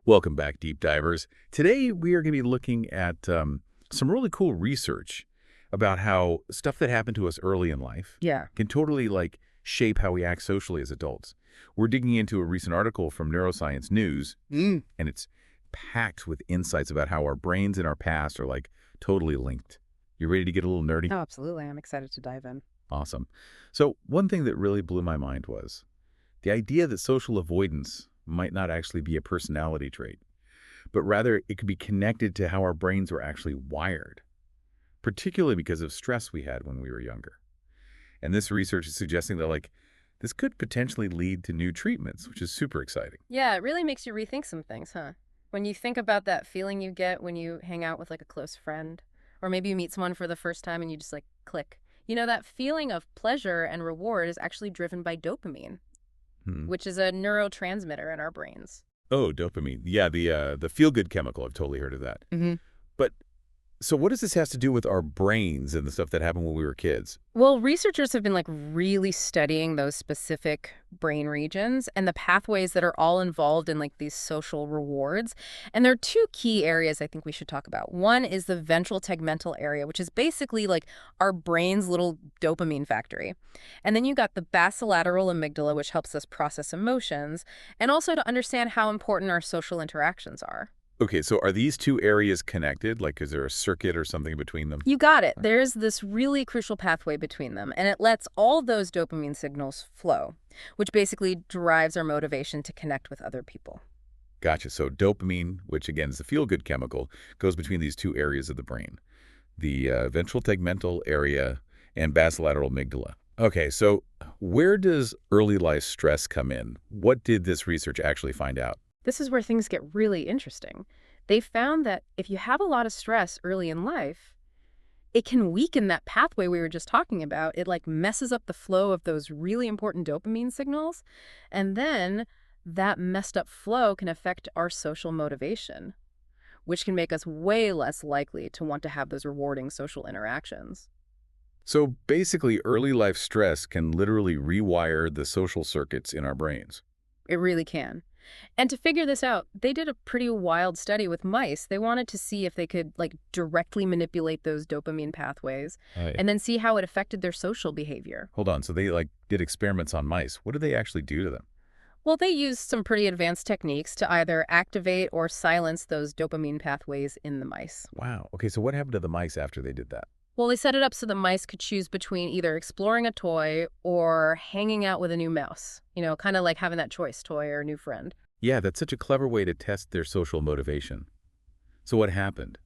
Welcome back, deep divers. Today, we are going to be looking at some really cool research about how stuff that happened to us early in life Yeah. can totally, shape how we act socially as adults. We're digging into a recent article from Neuroscience News, and it's packed with insights about how our brains and our past are, totally linked. You ready to get a little nerdy? Oh, absolutely. I'm excited to dive in. Awesome. So one thing that really blew my mind was the idea that social avoidance might not actually be a personality trait, but rather it could be connected to how our brains were actually wired, particularly because of stress we had when we were younger. And this research is suggesting that, this could potentially lead to new treatments, which is super exciting. Yeah, it really makes you rethink some things, huh? When you think about that feeling you get when you hang out with a close friend, or maybe you meet someone for the first time and you just click. That feeling of pleasure and reward is actually driven by dopamine, Hmm. which is a neurotransmitter in our brains. Oh, dopamine. Yeah, the feel-good chemical. I've totally heard of that. Mm-hmm. But so what does this have to do with our brains and the stuff that happened when we were kids? Well, researchers have been really studying those specific brain regions and the pathways that are all involved in these social rewards. And there are two key areas I think we should talk about. One is the ventral tegmental area, which is basically our brain's little dopamine factory. And then you got the basolateral amygdala, which helps us process emotions and also to understand how important our social interactions are. Okay, so are these two areas connected? Is there a circuit or something between them? You got it. There's this really crucial pathway between them, and it lets all those dopamine signals flow, which basically drives our motivation to connect with other people. Gotcha. So dopamine, which again is the feel-good chemical, goes between these two areas of the brain, the ventral tegmental area and basolateral amygdala. Okay, so where does early life stress come in? What did this research actually find out? This is where things get really interesting. They found that if you have a lot of stress early in life, it can weaken that pathway we were just talking about. It messes up the flow of those really important dopamine signals. And then that messed up flow can affect our social motivation, which can make us way less likely to want to have those rewarding social interactions. So basically, early life stress can literally rewire the social circuits in our brains. It really can. And to figure this out, they did a pretty wild study with mice. They wanted to see if they could directly manipulate those dopamine pathways Right. and then see how it affected their social behavior. Hold on. So they did experiments on mice. What did they actually do to them? Well, they used some pretty advanced techniques to either activate or silence those dopamine pathways in the mice. Wow. Okay, so what happened to the mice after they did that? Well, they set it up so the mice could choose between either exploring a toy or hanging out with a new mouse. Kind of like having that choice, toy or new friend. Yeah, that's such a clever way to test their social motivation. So what happened?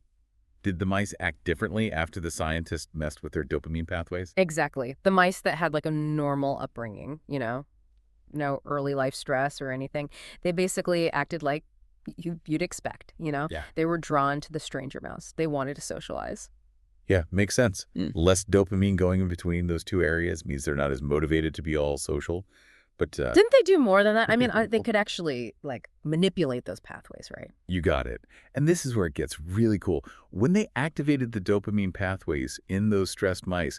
Did the mice act differently after the scientists messed with their dopamine pathways? Exactly. The mice that had a normal upbringing, no early life stress or anything, they basically acted like you'd expect, Yeah. They were drawn to the stranger mouse. They wanted to socialize. Yeah, makes sense. Mm. Less dopamine going in between those two areas means they're not as motivated to be all social. But Didn't they do more than that? I mean, they could actually manipulate those pathways, right? you got it. And this is where it gets really cool. When they activated the dopamine pathways in those stressed mice,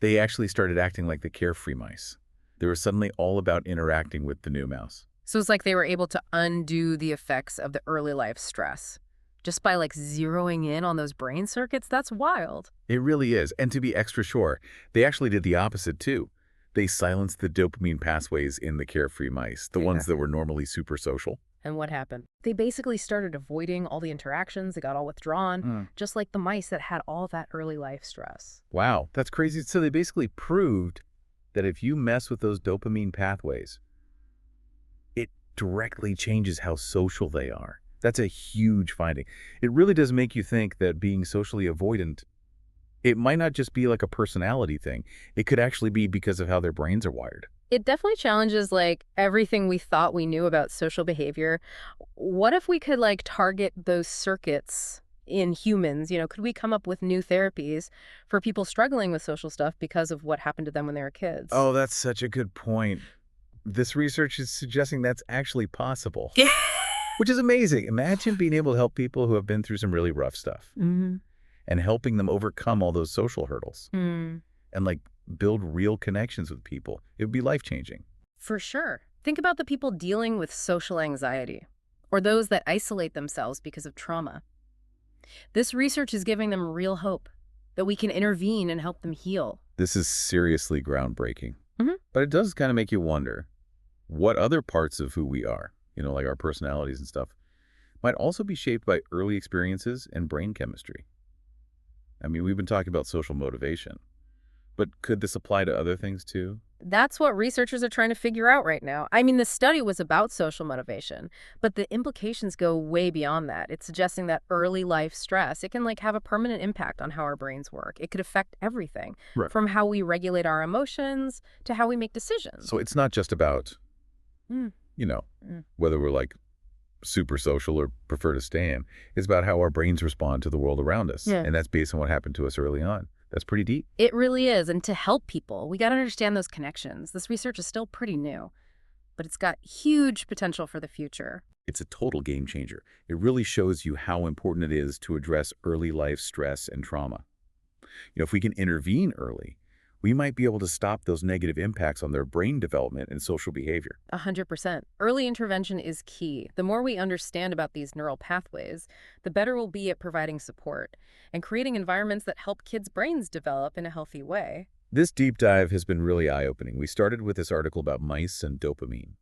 they actually started acting like the carefree mice. They were suddenly all about interacting with the new mouse. So it's like they were able to undo the effects of the early life stress just by zeroing in on those brain circuits. That's wild. It really is. And to be extra sure, they actually did the opposite too. They silenced the dopamine pathways in the carefree mice, the ones that were normally super social. And what happened? They basically started avoiding all the interactions. They got all withdrawn, just like the mice that had all that early life stress. Wow, that's crazy. So they basically proved that if you mess with those dopamine pathways, it directly changes how social they are. That's a huge finding. It really does make you think that being socially avoidant, it might not just be a personality thing. It could actually be because of how their brains are wired. It definitely challenges everything we thought we knew about social behavior. What if we could target those circuits in humans? Could we come up with new therapies for people struggling with social stuff because of what happened to them when they were kids? Oh, that's such a good point. This research is suggesting that's actually possible, which is amazing. Imagine being able to help people who have been through some really rough stuff. Mm-hmm. And helping them overcome all those social hurdles and build real connections with people. It would be life-changing. For sure. Think about the people dealing with social anxiety. or those that isolate themselves because of trauma. This research is giving them real hope that we can intervene and help them heal. This is seriously groundbreaking. Mhm. But it does kind of make you wonder what other parts of who we are, like our personalities and stuff, might also be shaped by early experiences and brain chemistry. I mean, we've been talking about social motivation, but could this apply to other things too? That's what researchers are trying to figure out right now. I mean, the study was about social motivation, but the implications go way beyond that. It's suggesting that early life stress, it can have a permanent impact on how our brains work. It could affect everything, Right. from how we regulate our emotions to how we make decisions. So it's not just about, Mm, you know, mm. whether we're super social or prefer to stay in. It's about how our brains respond to the world around us. Yeah. And that's based on what happened to us early on. That's pretty deep. It really is. And to help people, we got to understand those connections. This research is still pretty new, but it's got huge potential for the future. It's a total game changer. It really shows you how important it is to address early life stress and trauma. If we can intervene early, we might be able to stop those negative impacts on their brain development and social behavior. 100%. Early intervention is key. The more we understand about these neural pathways, the better we'll be at providing support and creating environments that help kids' brains develop in a healthy way. This deep dive has been really eye-opening. We started with this article about mice and dopamine,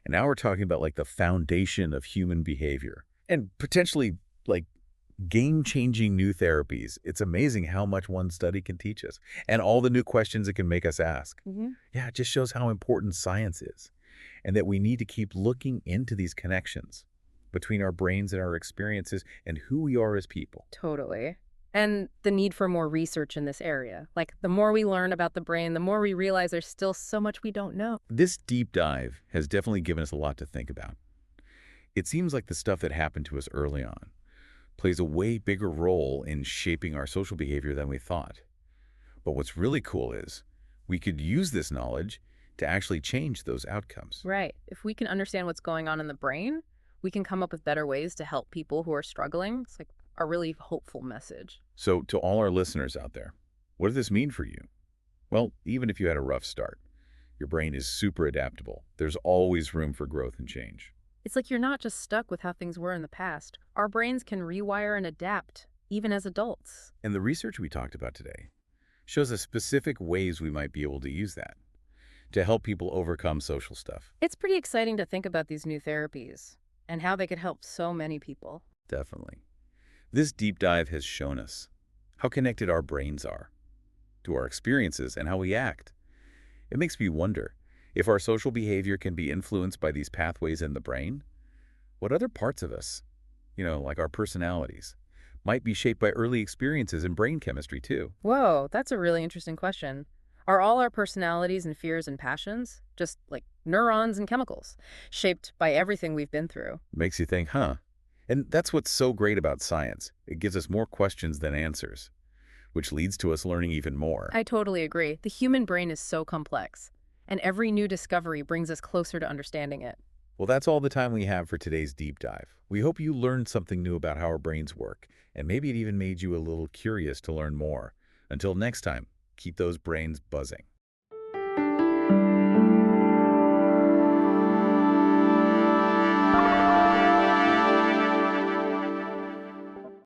and now we're talking about the foundation of human behavior and potentially game-changing new therapies. It's amazing how much one study can teach us and all the new questions it can make us ask. Yeah, it just shows how important science is and that we need to keep looking into these connections between our brains and our experiences and who we are as people. Totally. And the need for more research in this area. The more we learn about the brain, the more we realize there's still so much we don't know. This deep dive has definitely given us a lot to think about. It seems like the stuff that happened to us early on plays a way bigger role in shaping our social behavior than we thought. But what's really cool is we could use this knowledge to actually change those outcomes. Right. If we can understand what's going on in the brain, we can come up with better ways to help people who are struggling. It's a really hopeful message. So to all our listeners out there, what does this mean for you? Well, even if you had a rough start, your brain is super adaptable. There's always room for growth and change. It's you're not just stuck with how things were in the past. Our brains can rewire and adapt, even as adults. And the research we talked about today shows us specific ways we might be able to use that to help people overcome social stuff. It's pretty exciting to think about these new therapies and how they could help so many people. Definitely. This deep dive has shown us how connected our brains are to our experiences and how we act. It makes me wonder, if our social behavior can be influenced by these pathways in the brain, what other parts of us, like our personalities, might be shaped by early experiences in brain chemistry too? Whoa, that's a really interesting question. Are all our personalities and fears and passions just neurons and chemicals, shaped by everything we've been through? Makes you think, huh? And that's what's so great about science. It gives us more questions than answers, which leads to us learning even more. I totally agree. The human brain is so complex, and every new discovery brings us closer to understanding it. Well, that's all the time we have for today's deep dive. We hope you learned something new about how our brains work, and maybe it even made you a little curious to learn more. Until next time, keep those brains buzzing.